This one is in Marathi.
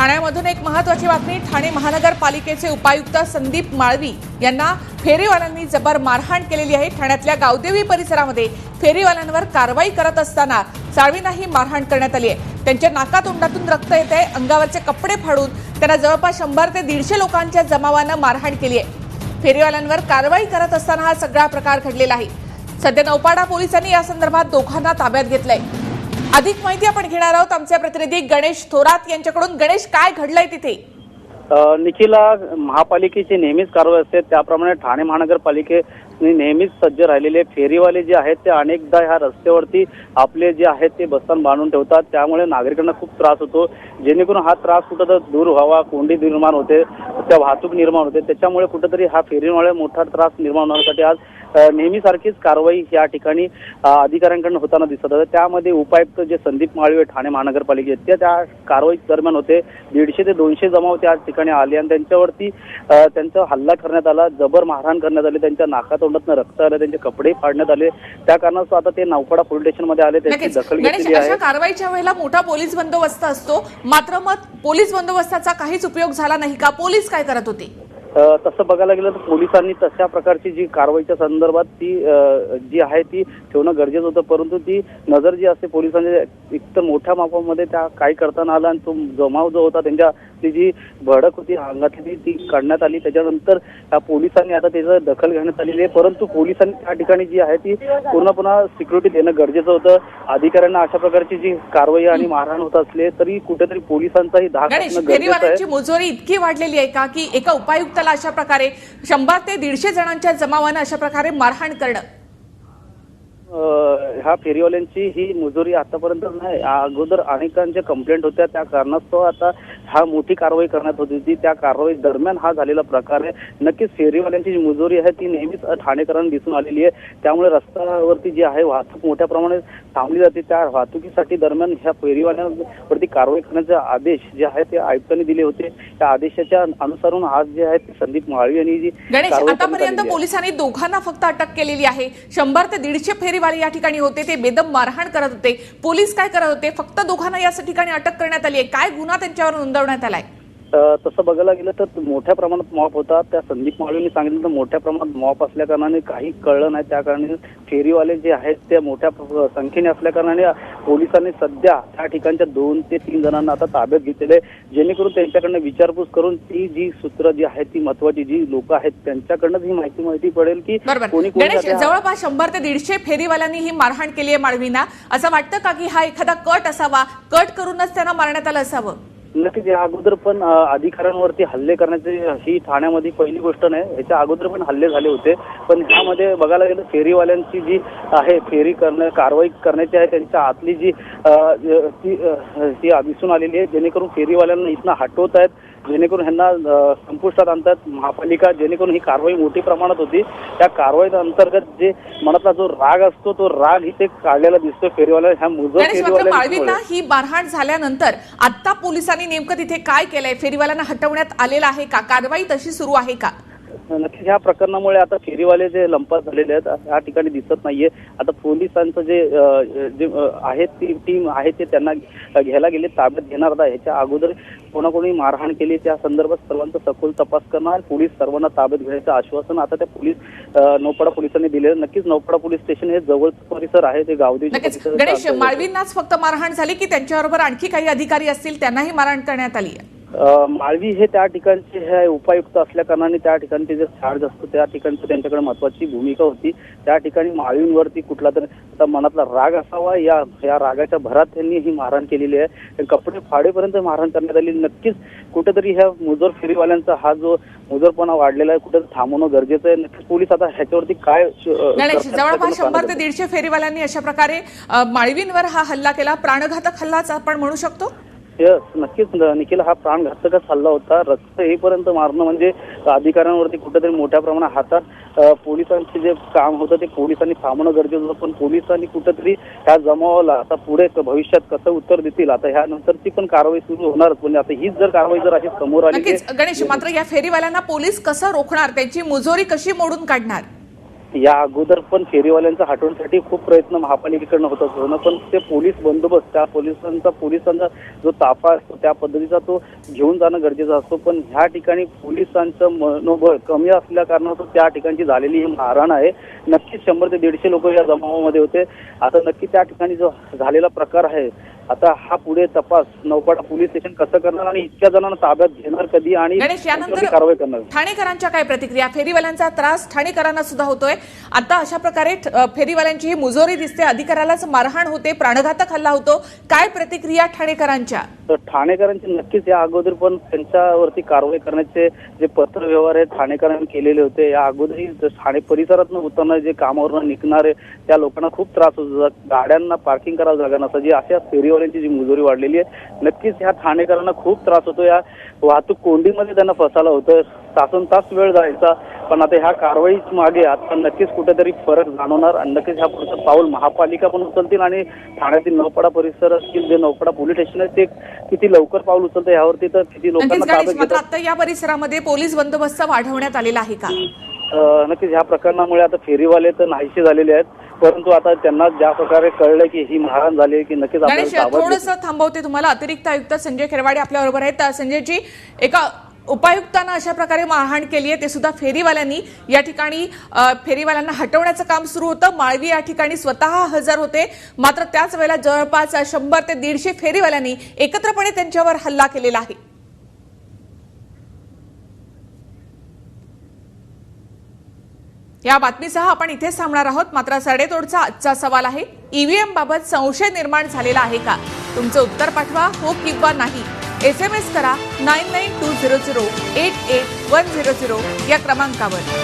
ठाण्यामधून एक महत्त्वाची बातमी। ठाणे महानगरपालिकेचे उपायुक्त संदीप माळवी यांना फेरीवाल्यांनी जबर मारहाण केलेली आहे। ठाण्यातल्या गावदेवी परिसरामध्ये फेरीवाल्यांवर कारवाई करत असताना साळवींना ही मारहाण करण्यात आली आहे। त्यांच्या नाकातोंडातून रक्त येत आहे। अंगावरचे कपडे फाडून त्यांना जवळपास 100 ते 150 लोकांच्या जमावानं मारहाण केली आहे। फेरीवाल्यांवर कारवाई करत असताना हा सगळा प्रकार घडलेला आहे। सध्या नौपाडा पोलिसांनी या संदर्भात दोघांना ताब्यात घेतलंय। अधिक माहिती आपण घेणार आहोत आमचे प्रतिनिधी गणेश थोरात यांच्याकडून। गणेश, काय घडलंय तिथे? निखिला, महापालिकेची नेहमीच कारवाई असते त्याप्रमाणे ठाणे महानगरपालिकेने नेहमीच सज्ज राहिलेले फेरीवाले जे आहेत ते अनेकदा ह्या रस्त्यावरती आपले जे आहेत ते बस्तान बांधून ठेवतात। त्यामुळे नागरिकांना खूप त्रास होतो, जेणेकरून हा त्रास कुठं दूर व्हावा, कोंडी निर्माण होते, त्या वाहतूक निर्माण होते, त्याच्यामुळे कुठेतरी हा फेरीवाले मोठा त्रास निर्माण होण्यासाठी आज नेहमीसारखीच कारवाई या ठिकाणी अधिकाऱ्यांकडून होताना दिसत आहे। त्यामध्ये उपायुक्त जे संदीप माळवी ठाणे महानगरपालिकेचे त्या कारवाई दरम्यान होते। 150 ते 200 जमाव त्या ठिकाणी आले आणि त्यांच्यावरती त्यांचा हल्ला करण्यात आला, जबर मारहाण करण्यात आली, त्यांच्या नाकातोंडातून रक्त आलं, त्यांचे कपडे फाडण्यात आले। त्या कारणास्तव आता ते नौपाडा पोलीस स्टेशनमध्ये आले, त्यांची दखल घेतली आहे। अशा कारवाईच्या वेळेला मोठा पोलीस बंदोबस्त असतो, मात्र मग पोलीस बंदोबस्ताचा काहीच उपयोग झाला नाही का? पोलीस काय करत होते? तसं बघायला गेलं तर पोलिसांनी तशा प्रकारची जी कारवाईच्या संदर्भात ती जी आहे ती ठेवणं गरजेचं होतं, परंतु ती नजर जी असते पोलिसांची एकतर मोठ्या मापामध्ये त्या काही करताना आला आणि तो जमाव जो होता त्यांच्यातली जी भडक होती अंगातली ती काढण्यात आली। त्याच्यानंतर पोलिसांनी आता त्याचं दखल घेण्यात आलेली आहे, परंतु पोलिसांनी त्या ठिकाणी जी आहे ती पूर्णपणे सिक्युरिटी देणं गरजेचं होतं। अधिकाऱ्यांना अशा प्रकारची जी कारवाई आणि मारहाण होत असले तरी कुठेतरी पोलिसांचाही धाक असणं गरजेचं आहे। मुजोरी इतकी वाढलेली आहे का की एका उपायुक्त अशा प्रकारे 100 ते 150 जणांच्या जमावानं अशा प्रकारे मारहाण करणं? ह्या फेरीवाल्यांची ही मुजोरी आतापर्यंत नाही, अगोदर अनेकांच्या कंप्लेंट होत्या, त्या कारणास्तव आता हा मोठी कारवाई करण्यात होती होती। त्या कारवाई दरम्यान हा झालेला प्रकार आहे। नक्कीच फेरीवाल्यांची जी मुजोरी आहे ती नेहमीच ठाणेकरांना दिसून आलेली आहे, त्यामुळे रस्त्यावरती जी आहे वाहतूक मोठ्या प्रमाणात थांबली जाते। त्या वाहतुकीसाठी दरम्यान ह्या फेरीवाल्यांवरती कारवाई करण्याचे आदेश जे आहे ते आयुक्तांनी दिले होते। त्या आदेशाच्या अनुसारून आज जे आहे ते संदीप माळवी यांनी जी गणेश, आतापर्यंत पोलिसांनी दोघांना फक्त अटक केलेली आहे। 100 ते 150 फेरीवाले या ठिकाणी होते, ते बेदम मारहाण करत होते। पोलीस काय करत होते? फक्त दोघांना या ठिकाणी अटक करण्यात आली आहे। काय गुन्हा त्यांच्यावर नोंदवण्यात आलाय? तसं बघायला गेलं तर मोठ्या प्रमाणात मॉप होता। त्या संदीप माळवींनी सांगितलं तर मोठ्या प्रमाणात मॉप असल्या कारणाने काही कळलं नाही, त्या कारणाने फेरीवाले जे आहेत ते मोठ्या संख्येने असल्या कारणाने पोलिसांनी सध्या त्या ठिकाणच्या 2 ते 3 जणांना आता ताब्यात घेतलेले, जेणेकरून त्यांच्याकडनं विचारपूस करून ती जी सूत्र जी आहेत ती महत्वाची जी लोक आहेत त्यांच्याकडनं ही माहिती पडेल की कोणी जवळपास 100 ते 150 फेरीवाल्यांनी ही मारहाण केली आहे माळवींना। असं वाटतं का की हा एखादा कट असावा, कट करूनच त्यांना मारण्यात आलं असावं? नक्कीच या अगोदर पण अधिकाऱ्यांवरती हल्ले करण्याची ही ठाण्यामध्ये पहिली गोष्ट नाही, ह्याच्या अगोदर पण हल्ले झाले होते। पण ह्यामध्ये बघायला गेलं फेरीवाल्यांची जी आहे फेरी कारवाई करण्याची आहे त्यांच्या आतली जी ती दिसून आलेली आहे, जेणेकरून फेरीवाल्यांना इथनं हटवत आहेत, जेणेकरून ह्यांना संपुष्टात आणतात महापालिका, जेणेकरून ही कारवाई मोठी प्रमाणात होती। त्या कारवाईच्या अंतर्गत जे मनातला जो राग असतो तो राग इथे काढलेला दिसतो फेरीवाल्या ह्या माळवींना। ही मारहाण झाल्यानंतर आता पोलिसांनी नेमकं तिथे काय केलंय? फेरीवाल्यांना हटवण्यात आलेलं आहे का? कारवाई तशी सुरू आहे का? नक्कीच ह्या प्रकरणामुळे आता फेरीवाले जे लंपास झालेले आहेत या ठिकाणी दिसत नाहीये। आता पोलिसांचं जे आहे ती टीम आहे ते त्यांना घ्यायला गेले, ताब्यात घेणार आता। ह्याच्या अगोदर कोणाकोणी मारहाण केली त्या संदर्भात सर्वांचा सखोल तपास करणार, पोलीस सर्वांना ताब्यात घेण्याचं आश्वासन आता त्या नौपाडा पोलिसांनी दिले। नक्कीच नौपाडा पोलीस स्टेशन हे जवळचं परिसर आहे, ते गावदेवी। गणेश, माळवींनाच फक्त मारहाण झाली की त्यांच्याबरोबर आणखी काही अधिकारी असतील त्यांनाही मारहाण करण्यात आली आहे? माळवी हे त्या ठिकाणचे हे उपायुक्त असल्या कारणाने त्या ठिकाणचे जे चार्ज असतो त्या ठिकाणचं त्यांच्याकडे महत्वाची भूमिका होती। त्या ठिकाणी माळवींवरती कुठला तर आता मनातला राग असावा, या रागाच्या भरात त्यांनी ही मारहाण केलेली आहे। कपडे फाडेपर्यंत मारहाण करण्यात आली। नक्कीच कुठेतरी ह्या मुजोर फेरीवाल्यांचा हा जो मुजोरपणा वाढलेला आहे कुठेतरी थांबवणं गरजेचं आहे। नक्कीच पोलीस आता ह्याच्यावरती काय जवळपास 100 ते 150 फेरीवाल्यांनी अशा प्रकारे माळवींवर हा हल्ला केला, प्राणघातक हल्लाच आपण म्हणू शकतो? नक्कीच निखिल, हा प्राणघातकच हल्ला होता। रक्त येईपर्यंत मारणं म्हणजे अधिकाऱ्यांवरती कुठेतरी मोठ्या प्रमाणात हातात पोलिसांचे जे काम होतं ते पोलिसांनी थांबवणं गरजेचं होतं, पण पोलिसांनी कुठेतरी ह्या जमावाला आता पुढे भविष्यात कसं उत्तर देतील आता ह्यानंतरची पण कारवाई सुरू होणारच। म्हणजे आता हीच जर कारवाई जर अशी समोर आली गणेश, मात्र या फेरीवाल्यांना पोलीस कसं रोखणार? त्यांची मुजोरी कशी मोडून काढणार? या अगोदर पण फेरीवाल्यांचा हटवण्यासाठी खूप प्रयत्न महापालिकेकडनं होत असतो, पण ते पोलीस बंदोबस्त, त्या पोलिसांचा जो ताफा असतो त्या पद्धतीचा तो घेऊन जाणं गरजेचं असतो. पण ह्या ठिकाणी पोलिसांचं मनोबळ कमी असल्या कारणास्तव त्या ठिकाणची झालेली ही मारहाण आहे. नक्कीच 100 ते 150 लोक या जमावामध्ये होते. आता नक्की त्या ठिकाणी जो झालेला प्रकार आहे, आता हा पुढे तपास नौपाडा पोलीस स्टेशन कसं करणार आणि इतक्या जणांना ताब्यात घेणार कधी आणि गणेश, यानंतर कारवाई करणार. ठाणेकरांच्या काय प्रतिक्रिया? फेरीवाल्यांचा त्रास ठाणेकरांना सुद्धा होतोय. आता अशा प्रकारे फेरीवाल्यांची ही मुजोरी दिसते, अधिकाऱ्यालाच मारहाण होते, प्राणघातक हल्ला होतो. काय प्रतिक्रिया ठाणेकरांच्या? तर ठाणेकरांची नक्कीच या अगोदर पण त्यांच्यावरती कारवाई करण्याचे जे पत्रव्यवहार आहेत ठाणेकरांनी केलेले होते. या अगोदरही ठाणे परिसरातून उतरणारे जे कामावरून निघणारे त्या लोकांना खूप त्रास होतो, गाड्यांना पार्किंग करायला जागा नसायची. अशा फेरीवाल्यांची जी मुजोरी वाढलेली आहे, नक्कीच ह्या ठाणेकरांना खूप त्रास होतो. या वाहतूक कोंडीमध्ये त्यांना फसायला होतं, तासोनतास वेळ जायचा. पण आता ह्या कारवाई मागे आता नक्कीच कुठेतरी फरक जाणवणार आणि नक्कीच ह्या पुढचं पाऊल महापालिका पण उचलतील आणि ठाण्यातील नौपाडा परिसर असतील, जे नौपाडा पोलीस स्टेशन आहे ते किती लवकर पाऊल उचलतं यावरती तर किती लोकांना ताब्यात मात्र आता या परिसरामध्ये पोलीस बंदोबस्त वाढवण्यात आलेला आहे का? नक्कीच ह्या प्रकरणामुळे आता फेरीवाले तर नाहीसे झालेले आहेत, परंतु आता त्यांना ज्या प्रकारे कळलं की ही मारहाण झाली की नक्कीच थोडंसं थांबवते तुम्हाला. अतिरिक्त आयुक्त संजय खिरवाडे आपल्या बरोबर आहेत. संजयजी, एका उपायुक्तांना अशा प्रकारे मारहाण केली आहे, ते सुद्धा फेरीवाल्यांनी. या ठिकाणी फेरीवाल्यांना हटवण्याचं काम सुरू होतं. माळवी या ठिकाणी स्वतः हजर होते, मात्र त्याच वेळेला जवळपास 100 ते 150 फेरीवाल्यांनी एकत्रपणे त्यांच्यावर हल्ला केलेला आहे. या बातमीसह आपण इथेच थांबणार आहोत. मात्र सडेतोडचा आजचा सवाल आहे, ईव्हीएम बाबत संशय निर्माण झालेला आहे का? तुमचं उत्तर पाठवा, हो किंवा नाही. SMS करा 9920088100 या क्रमांकावर.